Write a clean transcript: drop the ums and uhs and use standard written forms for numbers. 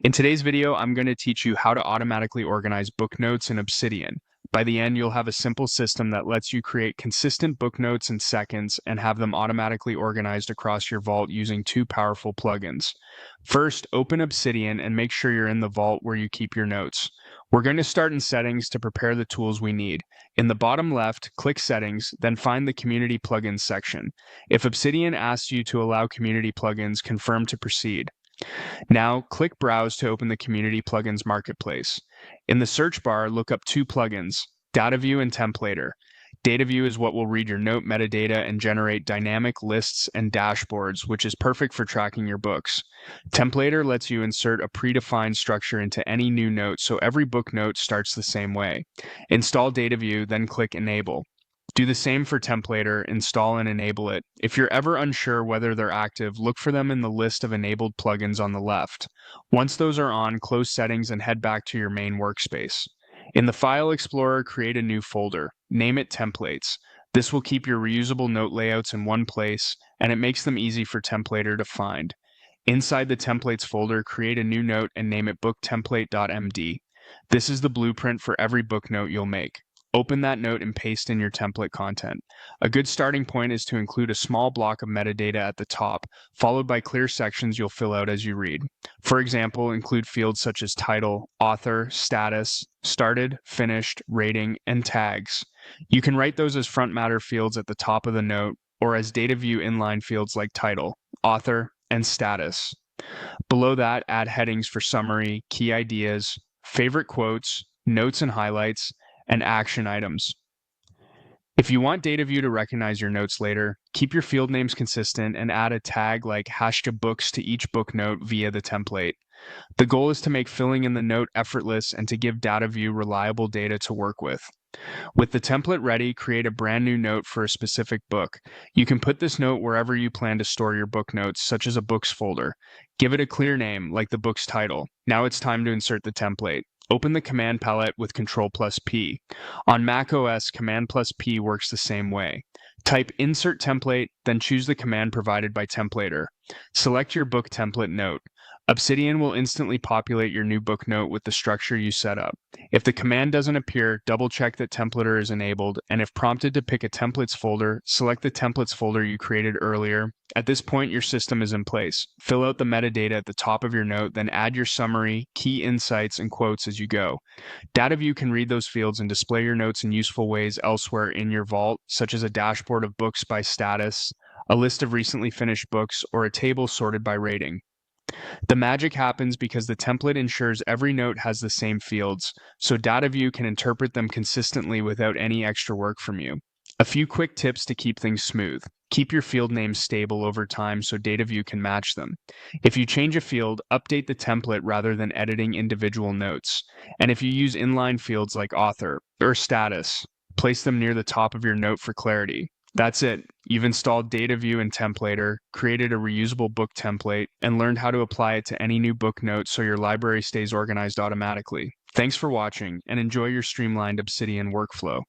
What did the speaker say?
In today's video, I'm going to teach you how to automatically organize book notes in Obsidian. By the end, you'll have a simple system that lets you create consistent book notes in seconds and have them automatically organized across your vault using two powerful plugins. First, open Obsidian and make sure you're in the vault where you keep your notes. We're going to start in Settings to prepare the tools we need. In the bottom left, click Settings, then find the Community Plugins section. If Obsidian asks you to allow community plugins, confirm to proceed. Now, click Browse to open the Community Plugins Marketplace. In the search bar, look up two plugins, DataView and Templator. DataView is what will read your note metadata and generate dynamic lists and dashboards, which is perfect for tracking your books. Templator lets you insert a predefined structure into any new note, so every book note starts the same way. Install DataView, then click Enable. Do the same for Templator, install and enable it. If you're ever unsure whether they're active, look for them in the list of enabled plugins on the left. Once those are on, close Settings and head back to your main workspace. In the File Explorer, create a new folder. Name it Templates. This will keep your reusable note layouts in one place, and it makes them easy for Templator to find. Inside the Templates folder, create a new note and name it booktemplate.md. This is the blueprint for every book note you'll make. Open that note and paste in your template content. A good starting point is to include a small block of metadata at the top, followed by clear sections you'll fill out as you read. For example, include fields such as title, author, status, started, finished, rating, and tags. You can write those as front matter fields at the top of the note, or as data view inline fields like title, author, and status. Below that, add headings for summary, key ideas, favorite quotes, notes and highlights, and action items. If you want DataView to recognize your notes later, keep your field names consistent and add a tag like #books to each book note via the template. The goal is to make filling in the note effortless and to give DataView reliable data to work with. With the template ready, create a brand new note for a specific book. You can put this note wherever you plan to store your book notes, such as a books folder. Give it a clear name, like the book's title. Now it's time to insert the template. Open the command palette with Ctrl+P. On macOS, Command+P works the same way. Type Insert Template, then choose the command provided by Templator. Select your book template note. Obsidian will instantly populate your new book note with the structure you set up. If the command doesn't appear, double-check that Templator is enabled, and if prompted to pick a templates folder, select the templates folder you created earlier. At this point, your system is in place. Fill out the metadata at the top of your note, then add your summary, key insights, and quotes as you go. DataView can read those fields and display your notes in useful ways elsewhere in your vault, such as a dashboard of books by status, a list of recently finished books, or a table sorted by rating. The magic happens because the template ensures every note has the same fields, so DataView can interpret them consistently without any extra work from you. A few quick tips to keep things smooth. Keep your field names stable over time so DataView can match them. If you change a field, update the template rather than editing individual notes. And if you use inline fields like author or status, place them near the top of your note for clarity. That's it. You've installed DataView and Templator, created a reusable book template, and learned how to apply it to any new book note so your library stays organized automatically. Thanks for watching, and enjoy your streamlined Obsidian workflow.